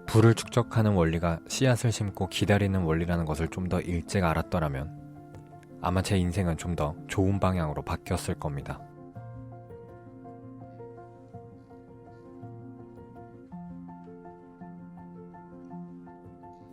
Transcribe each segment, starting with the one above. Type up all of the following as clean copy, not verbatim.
부를 축적하는 원리가 씨앗을 심고 기다리는 원리라는 것을 좀 더 일찍 알았더라면 아마 제 인생은 좀 더 좋은 방향으로 바뀌었을 겁니다.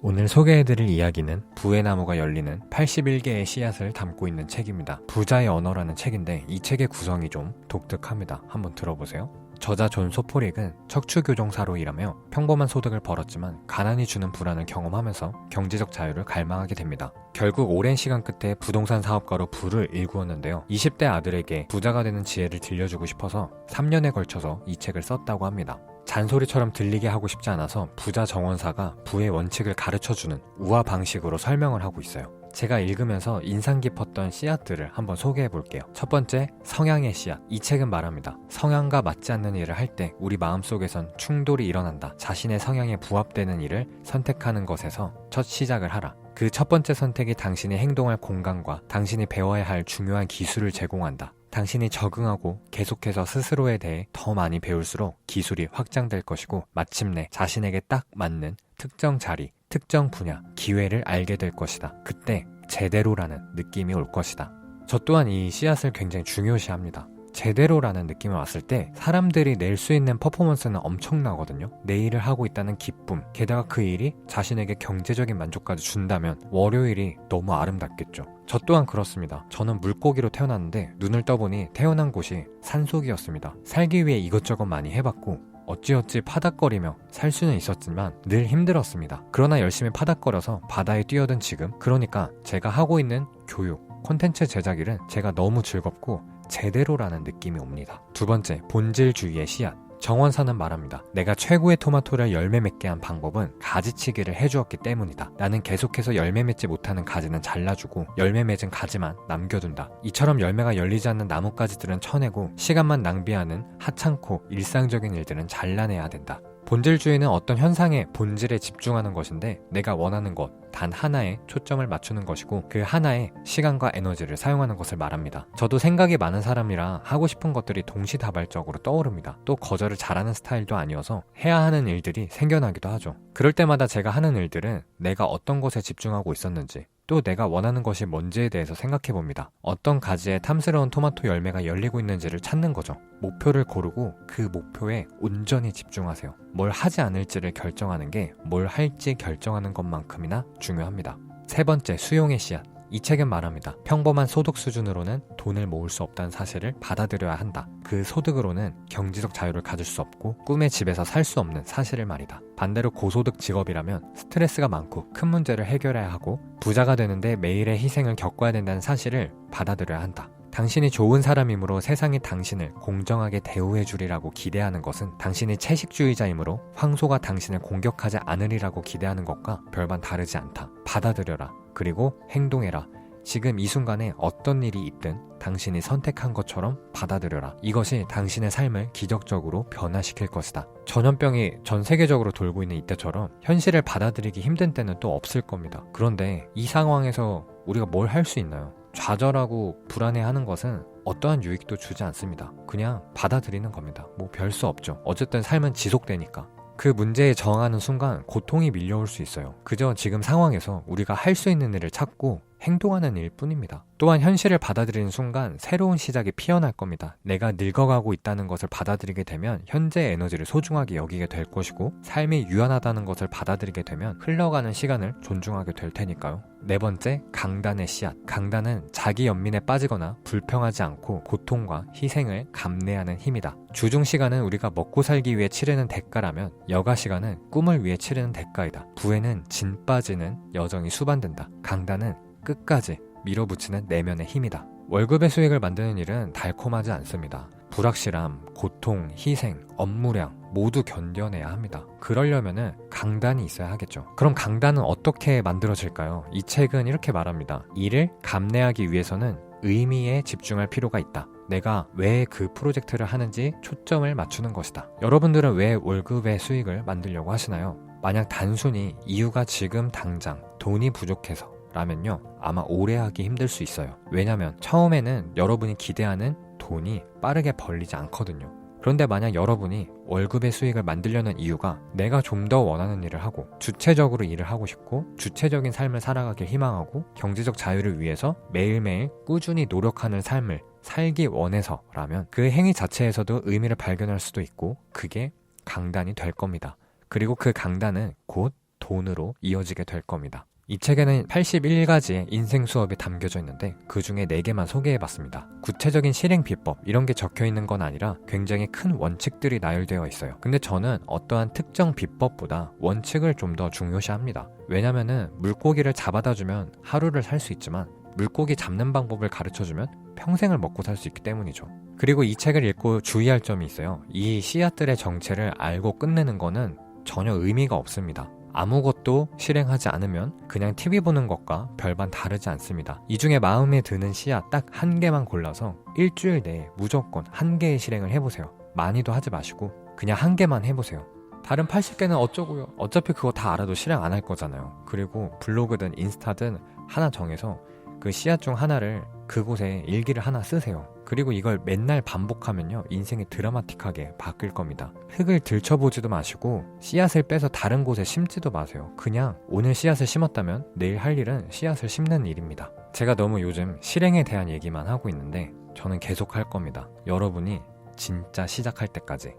오늘 소개해드릴 이야기는 부의 나무가 열리는 81개의 씨앗을 담고 있는 책입니다. 부자의 언어라는 책인데 이 책의 구성이 좀 독특합니다. 한번 들어보세요. 저자 존 소포릭은 척추교정사로 일하며 평범한 소득을 벌었지만 가난이 주는 불안을 경험하면서 경제적 자유를 갈망하게 됩니다. 결국 오랜 시간 끝에 부동산 사업가로 부를 일구었는데요. 20대 아들에게 부자가 되는 지혜를 들려주고 싶어서 3년에 걸쳐서 이 책을 썼다고 합니다. 잔소리처럼 들리게 하고 싶지 않아서 부자 정원사가 부의 원칙을 가르쳐주는 우화 방식으로 설명을 하고 있어요. 제가 읽으면서 인상 깊었던 씨앗들을 한번 소개해 볼게요. 첫 번째, 성향의 씨앗. 이 책은 말합니다. 성향과 맞지 않는 일을 할 때 우리 마음속에선 충돌이 일어난다. 자신의 성향에 부합되는 일을 선택하는 것에서 첫 시작을 하라. 그 첫 번째 선택이 당신이 행동할 공간과 당신이 배워야 할 중요한 기술을 제공한다. 당신이 적응하고 계속해서 스스로에 대해 더 많이 배울수록 기술이 확장될 것이고 마침내 자신에게 딱 맞는 특정 자리, 특정 분야, 기회를 알게 될 것이다. 그때 제대로라는 느낌이 올 것이다. 저 또한 이 씨앗을 굉장히 중요시합니다. 제대로라는 느낌이 왔을 때 사람들이 낼 수 있는 퍼포먼스는 엄청나거든요. 내 일을 하고 있다는 기쁨, 게다가 그 일이 자신에게 경제적인 만족까지 준다면 월요일이 너무 아름답겠죠. 저 또한 그렇습니다. 저는 물고기로 태어났는데 눈을 떠보니 태어난 곳이 산속이었습니다. 살기 위해 이것저것 많이 해봤고 어찌어찌 파닥거리며 살 수는 있었지만 늘 힘들었습니다. 그러나 열심히 파닥거려서 바다에 뛰어든 지금, 그러니까 제가 하고 있는 교육, 콘텐츠 제작 일은 제가 너무 즐겁고 제대로라는 느낌이 옵니다. 두 번째, 본질주의의 씨앗. 정원사는 말합니다. 내가 최고의 토마토를 열매 맺게 한 방법은 가지치기를 해주었기 때문이다. 나는 계속해서 열매 맺지 못하는 가지는 잘라주고 열매 맺은 가지만 남겨둔다. 이처럼 열매가 열리지 않는 나뭇가지들은 쳐내고 시간만 낭비하는 하찮고 일상적인 일들은 잘라내야 된다. 본질주의는 어떤 현상의 본질에 집중하는 것인데 내가 원하는 것 단 하나에 초점을 맞추는 것이고 그 하나에 시간과 에너지를 사용하는 것을 말합니다. 저도 생각이 많은 사람이라 하고 싶은 것들이 동시다발적으로 떠오릅니다. 또 거절을 잘하는 스타일도 아니어서 해야 하는 일들이 생겨나기도 하죠. 그럴 때마다 제가 하는 일들은 내가 어떤 것에 집중하고 있었는지 또 내가 원하는 것이 뭔지에 대해서 생각해봅니다. 어떤 가지에 탐스러운 토마토 열매가 열리고 있는지를 찾는 거죠. 목표를 고르고 그 목표에 온전히 집중하세요. 뭘 하지 않을지를 결정하는 게 뭘 할지 결정하는 것만큼이나 중요합니다. 세 번째, 수용의 씨앗. 이 책은 말합니다. 평범한 소득 수준으로는 돈을 모을 수 없다는 사실을 받아들여야 한다. 그 소득으로는 경제적 자유를 가질 수 없고 꿈의 집에서 살 수 없는 사실을 말이다. 반대로 고소득 직업이라면 스트레스가 많고 큰 문제를 해결해야 하고 부자가 되는데 매일의 희생을 겪어야 된다는 사실을 받아들여야 한다. 당신이 좋은 사람이므로 세상이 당신을 공정하게 대우해 주리라고 기대하는 것은 당신이 채식주의자이므로 황소가 당신을 공격하지 않으리라고 기대하는 것과 별반 다르지 않다. 받아들여라. 그리고 행동해라. 지금 이 순간에 어떤 일이 있든 당신이 선택한 것처럼 받아들여라. 이것이 당신의 삶을 기적적으로 변화시킬 것이다. 전염병이 전 세계적으로 돌고 있는 이때처럼 현실을 받아들이기 힘든 때는 또 없을 겁니다. 그런데 이 상황에서 우리가 뭘 할 수 있나요? 좌절하고 불안해하는 것은 어떠한 유익도 주지 않습니다. 그냥 받아들이는 겁니다. 뭐 별 수 없죠. 어쨌든 삶은 지속되니까. 그 문제에 저항하는 순간 고통이 밀려올 수 있어요. 그저 지금 상황에서 우리가 할 수 있는 일을 찾고 행동하는 일 뿐입니다. 또한 현실을 받아들이는 순간 새로운 시작이 피어날 겁니다. 내가 늙어가고 있다는 것을 받아들이게 되면 현재의 에너지를 소중하게 여기게 될 것이고 삶이 유한하다는 것을 받아들이게 되면 흘러가는 시간을 존중하게 될 테니까요. 네 번째, 강단의 씨앗. 강단은 자기 연민에 빠지거나 불평하지 않고 고통과 희생을 감내하는 힘이다. 주중시간은 우리가 먹고 살기 위해 치르는 대가라면 여가시간은 꿈을 위해 치르는 대가이다. 부에는 진 빠지는 여정이 수반된다. 강단은 끝까지 밀어붙이는 내면의 힘이다. 월급의 수익을 만드는 일은 달콤하지 않습니다. 불확실함, 고통, 희생, 업무량 모두 견뎌내야 합니다. 그러려면은 강단이 있어야 하겠죠. 그럼 강단은 어떻게 만들어질까요? 이 책은 이렇게 말합니다. 일을 감내하기 위해서는 의미에 집중할 필요가 있다. 내가 왜 그 프로젝트를 하는지 초점을 맞추는 것이다. 여러분들은 왜 월급의 수익을 만들려고 하시나요? 만약 단순히 이유가 지금 당장 돈이 부족해서 라면요, 아마 오래 하기 힘들 수 있어요. 왜냐면 처음에는 여러분이 기대하는 돈이 빠르게 벌리지 않거든요. 그런데 만약 여러분이 월급의 수익을 만들려는 이유가 내가 좀 더 원하는 일을 하고 주체적으로 일을 하고 싶고 주체적인 삶을 살아가길 희망하고 경제적 자유를 위해서 매일매일 꾸준히 노력하는 삶을 살기 원해서라면 그 행위 자체에서도 의미를 발견할 수도 있고 그게 강단이 될 겁니다. 그리고 그 강단은 곧 돈으로 이어지게 될 겁니다. 이 책에는 81가지의 인생 수업이 담겨져 있는데 그 중에 4개만 소개해봤습니다. 구체적인 실행 비법 이런 게 적혀있는 건 아니라 굉장히 큰 원칙들이 나열되어 있어요. 근데 저는 어떠한 특정 비법보다 원칙을 좀 더 중요시합니다. 왜냐면은 물고기를 잡아다 주면 하루를 살 수 있지만 물고기 잡는 방법을 가르쳐주면 평생을 먹고 살 수 있기 때문이죠. 그리고 이 책을 읽고 주의할 점이 있어요. 이 씨앗들의 정체를 알고 끝내는 거는 전혀 의미가 없습니다. 아무것도 실행하지 않으면 그냥 TV 보는 것과 별반 다르지 않습니다. 이 중에 마음에 드는 씨앗 딱 1개만 골라서 일주일 내에 무조건 1개의 실행을 해보세요. 많이도 하지 마시고 그냥 1개만 해보세요. 다른 80개는 어쩌고요. 어차피 그거 다 알아도 실행 안 할 거잖아요. 그리고 블로그든 인스타든 하나 정해서 그 씨앗 중 하나를 그곳에 일기를 하나 쓰세요. 그리고 이걸 맨날 반복하면요 인생이 드라마틱하게 바뀔 겁니다. 흙을 들춰보지도 마시고 씨앗을 빼서 다른 곳에 심지도 마세요. 그냥 오늘 씨앗을 심었다면 내일 할 일은 씨앗을 심는 일입니다. 제가 너무 요즘 실행에 대한 얘기만 하고 있는데 저는 계속 할 겁니다. 여러분이 진짜 시작할 때까지.